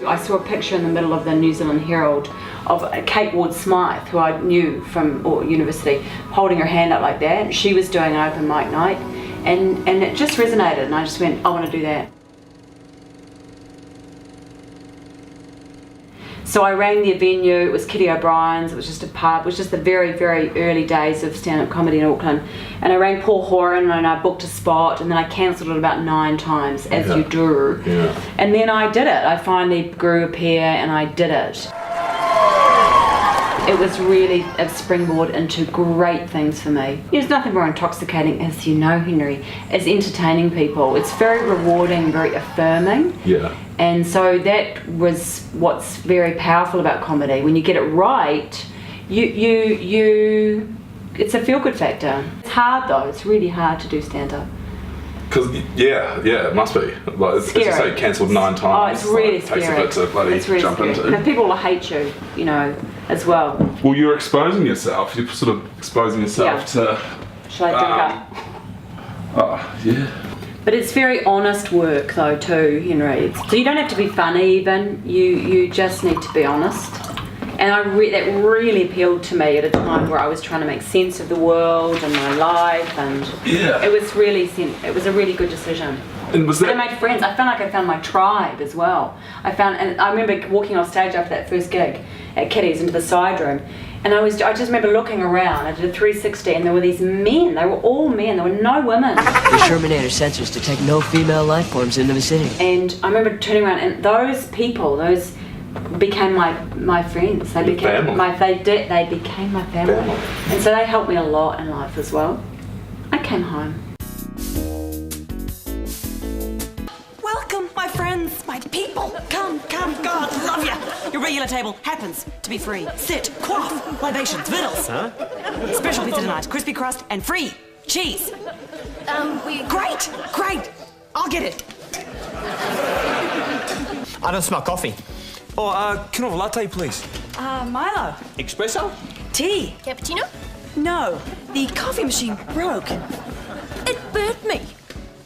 I saw a picture in the middle of the New Zealand Herald of Kate Ward-Smythe, who I knew from university, holding her hand up like that. She was doing an open mic night, and it just resonated, and I just went, I want to do that. So I rang the venue. It was Kitty O'Brien's, it was just a pub, it was just the very, very early days of stand-up comedy in Auckland. And I rang Paul Horan and I booked a spot, and then I cancelled it about 9 times, as you do. Yeah. And then I did it. I finally grew a pair and I did it. It was really a springboard into great things for me. There's nothing more intoxicating, as you know, Henry, as entertaining people. It's very rewarding, very affirming. Yeah. And so that was what's very powerful about comedy. When you get it right, it's a feel-good factor. It's hard though. It's really hard to do stand-up. Because it must be. Like, as you say, cancelled 9 times. Oh, it's really scary. scary. Takes a bit to bloody it's really jump scary. into. And people will hate you, you know, as well. Well, you're exposing yourself. You're sort of exposing yourself to. Shall I drink up? Oh, yeah. But it's very honest work though too, Henry. So you don't have to be funny even. You just need to be honest. And that really appealed to me at a time where I was trying to make sense of the world and my life, and it was a really good decision. And was that? And I made friends. I felt like I found my tribe as well. And I remember walking off stage after that first gig at Kitty's into the side room, and I just remember looking around. I did a 360, and there were these men. They were all men. There were no women. The Shermanator sensors detect no female life forms in the vicinity. And I remember turning around, and those people, became my friends. They became they became my family. And so they helped me a lot in life as well. I came home. Welcome, my friends, my people. Come, God, love you. Your regular table happens to be free. Sit, quaff, libations, vittles. Huh? Special pizza tonight, crispy crust and free cheese. Great. I'll get it. I don't smell coffee. Oh, can I have a latte, please? Milo. Espresso? Tea. Cappuccino? No, the coffee machine broke. It burnt me.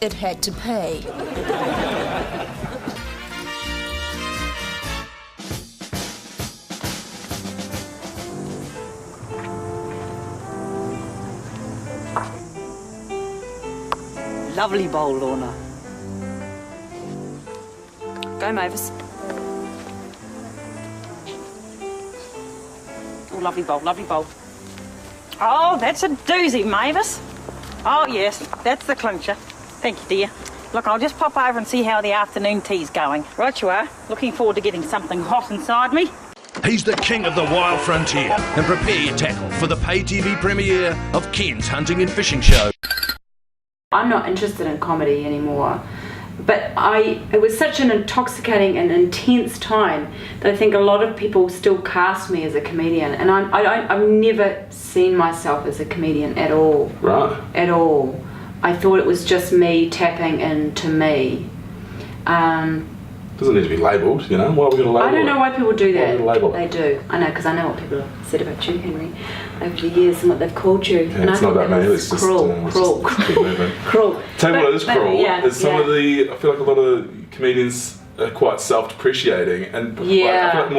It had to pay. Lovely bowl, Lorna. Go, Mavis. Oh, lovely bowl. Oh, that's a doozy, Mavis. Oh, yes, that's the clincher. Thank you, dear. Look, I'll just pop over and see how the afternoon tea's going. Right you are. Looking forward to getting something hot inside me. He's the king of the wild frontier, and prepare your tackle for the pay TV premiere of Ken's Hunting and Fishing Show. I'm not interested in comedy anymore, but it was such an intoxicating and intense time that I think a lot of people still cast me as a comedian, and I've never seen myself as a comedian at all. Right. At all. I thought it was just me tapping into me. Doesn't need to be labelled, you know. Why are we going to label it? I don't know why people do that. Label they do. I know, because I know what people have said about you, Henry, over the years and what they've called you. Yeah, and it's I not about me. It's cruel. Cruel. Tell you what is cruel is some of the. I feel like a lot of comedians are quite self-depreciating, and I feel like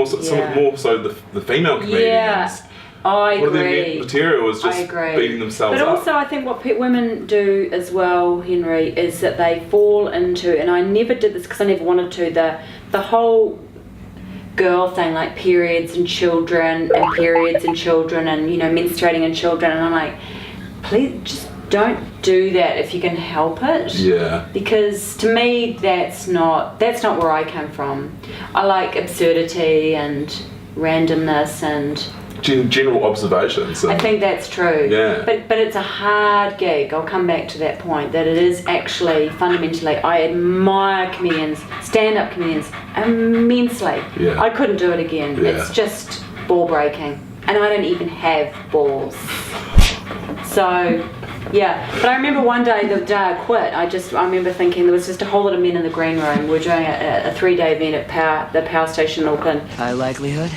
more so the female comedians. Yeah. I agree. What their material is just beating themselves up. But also I think what women do as well, Henry, is that they fall into, and I never did this because I never wanted to, the whole girl thing, like periods and children and you know, menstruating and children, and I'm like, please just don't do that if you can help it. Yeah. Because to me that's not where I come from. I like absurdity and randomness and general observations. I think that's true. Yeah. But it's a hard gig. I'll come back to that point, that it is actually fundamentally, I admire comedians, stand-up comedians, immensely. Yeah. I couldn't do it again. Yeah. It's just ball breaking. And I don't even have balls. So, yeah. But I remember one day, the day I quit, I remember thinking there was just a whole lot of men in the green room. We're doing a 3-day event at the power station in Auckland. High likelihood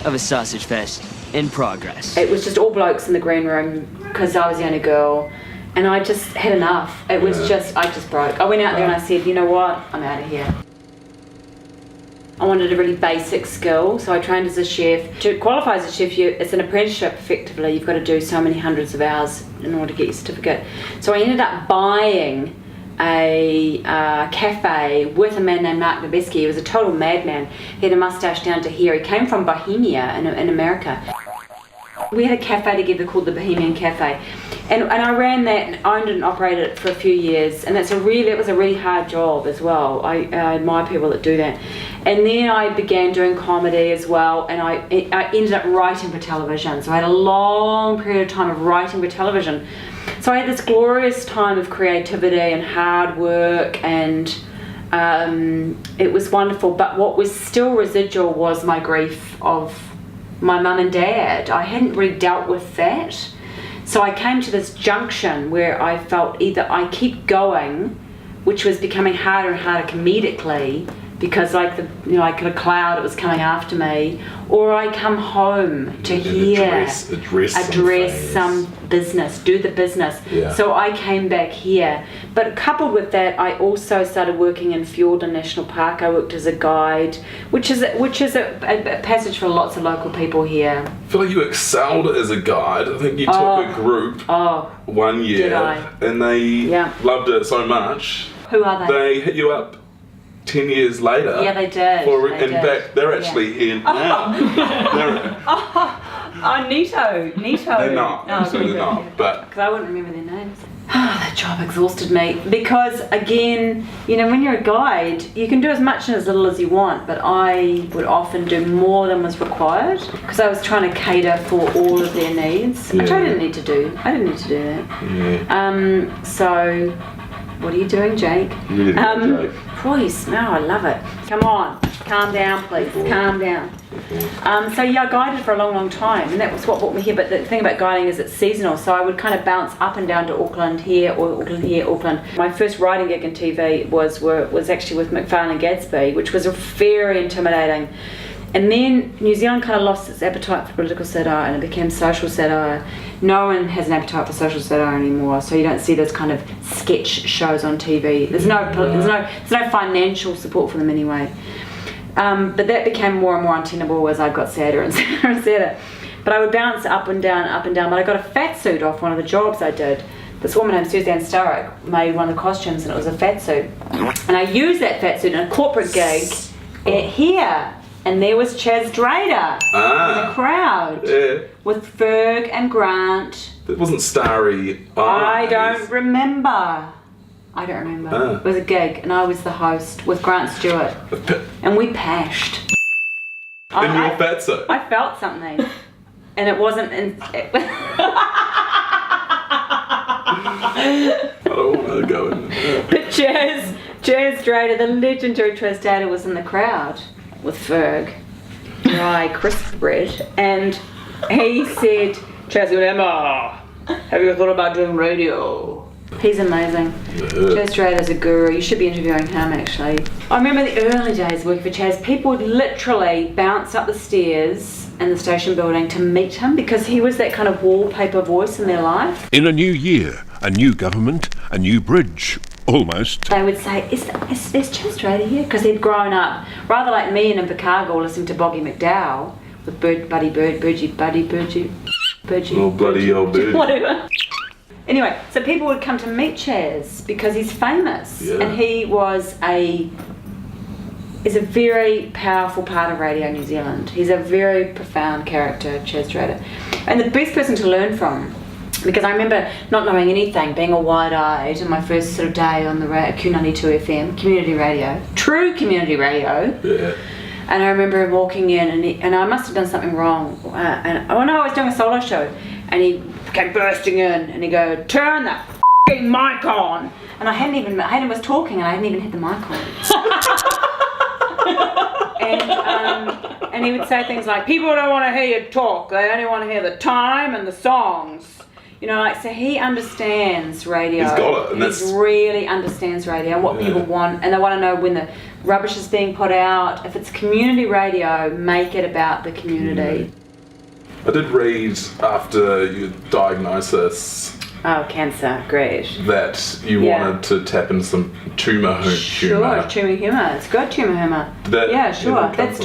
of a sausage fest in progress. It was just all blokes in the green room because I was the only girl, and I just had enough. It was I just broke. I went out there and I said, you know what, I'm out of here. I wanted a really basic skill, so I trained as a chef. To qualify as a chef, it's an apprenticeship effectively. You've got to do so many hundreds of hours in order to get your certificate. So I ended up buying a cafe with a man named Mark Nobeski. He was a total madman. He had a mustache down to here. He came from Bohemia in America. We had a cafe together called the Bohemian Cafe, and I ran that and owned and operated it for a few years, and that was a really hard job as well. I admire people that do that. And then I began doing comedy as well, and I ended up writing for television. So I had a long period of time of writing for television. So I had this glorious time of creativity and hard work, and it was wonderful. But what was still residual was my grief of my mum and dad. I hadn't really dealt with that. So I came to this junction where I felt either I keep going, which was becoming harder and harder comedically, because like a cloud, it was coming after me, or I come home to address some business, do the business. Yeah. So I came back here. But coupled with that, I also started working in Fjordan National Park. I worked as a guide, which is a passage for lots of local people here. I feel like you excelled as a guide. I think you took a group 1 year, and they loved it so much. Who are they? They hit you up 10 years later. Yeah, they did. In fact, they're actually here now. Neato. They're not. Absolutely not. But because I wouldn't remember their names. That job exhausted me because, again, when you're a guide, you can do as much and as little as you want, but I would often do more than was required because I was trying to cater for all of their needs, which I didn't need to do. I didn't need to do that. Yeah. So, what are you doing, Jake? Really Jake. Please, no, I love it. Come on, calm down, please, calm down. So I guided for a long, long time, and that was what brought me here. But the thing about guiding is it's seasonal, so I would kind of bounce up and down to Auckland here, or Auckland here, Auckland. My first writing gig in TV was actually with McFarlane Gadsby, which was very intimidating. And then New Zealand kind of lost its appetite for political satire, and it became social satire. No one has an appetite for social satire anymore, so you don't see those kind of sketch shows on TV. There's no financial support for them anyway. But that became more and more untenable as I got sadder and sadder and sadder. But I would bounce up and down, but I got a fat suit off one of the jobs I did. This woman named Suzanne Sturrock made one of the costumes, and it was a fat suit. And I used that fat suit in a corporate gig here. And there was Chaz Drader in the crowd with Ferg and Grant. It wasn't starry eyes. I don't remember. It was a gig, and I was the host with Grant Stewart. And we pashed. In your fat suit? I felt something. And it wasn't... I don't want to go in there. But Chaz Drader, the legendary Chaz Drader, was in the crowd with Ferg, dry crisp bread, and he said, Chaz, have you thought about doing radio? He's amazing. Chaz Drader's a guru. You should be interviewing him, actually. I remember the early days working for Chaz. People would literally bounce up the stairs in the station building to meet him because he was that kind of wallpaper voice in their life. In a new year, a new government, a new bridge. Almost. They would say, is Chaz Drader here? Because he'd grown up, rather like me in Invercargill, listening to Boggy McDowell with Birdgie. Oh, bloody old bird. Whatever. Anyway, so people would come to meet Chaz because he's famous. Yeah. And he is a very powerful part of Radio New Zealand. He's a very profound character, Chaz Drader. And the best person to learn from, because I remember not knowing anything, being all wide-eyed in my first sort of day on the Q92 FM, community radio, true community radio. Yeah. And I remember him walking in, and I must have done something wrong. I was doing a solo show, and he came bursting in, and he go, turn the f***ing mic on. And I was talking, and I hadn't even hit the mic on. And he would say things like, people don't want to hear you talk, they only want to hear the time and the songs. So he understands radio. He's got it. He really understands radio, what people want, and they want to know when the rubbish is being put out. If it's community radio, make it about the community. I did read after your diagnosis Oh, cancer, great. that you wanted to tap into some tumour humour. Sure, tumour humour. It's good tumour humour. Yeah, sure. That's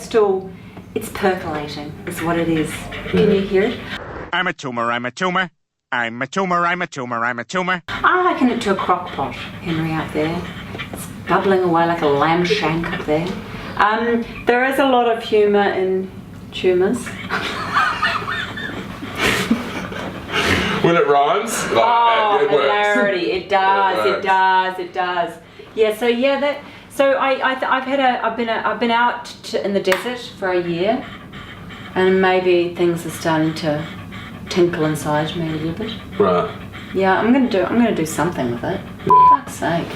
still, it's percolating, is what it is. Can you hear it? I'm a tumour, I'm a tumour. I'm a tumour, I'm a tumour, I'm a tumour. I liken it to a crock pot, Henry, out there. It's bubbling away like a lamb shank up there. There is a lot of humour in tumours. When it rhymes, like, it works. hilarity! It does. Yeah. So I've been out in the desert for a year, and maybe things are starting to tinkle inside me a little bit. Right. Yeah, I'm gonna do something with it. For fuck's sake.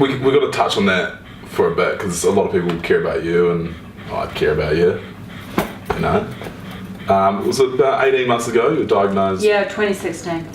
We got to touch on that for a bit because a lot of people care about you, and I care about you. You know. Was it about 18 months ago you were diagnosed? Yeah, 2016.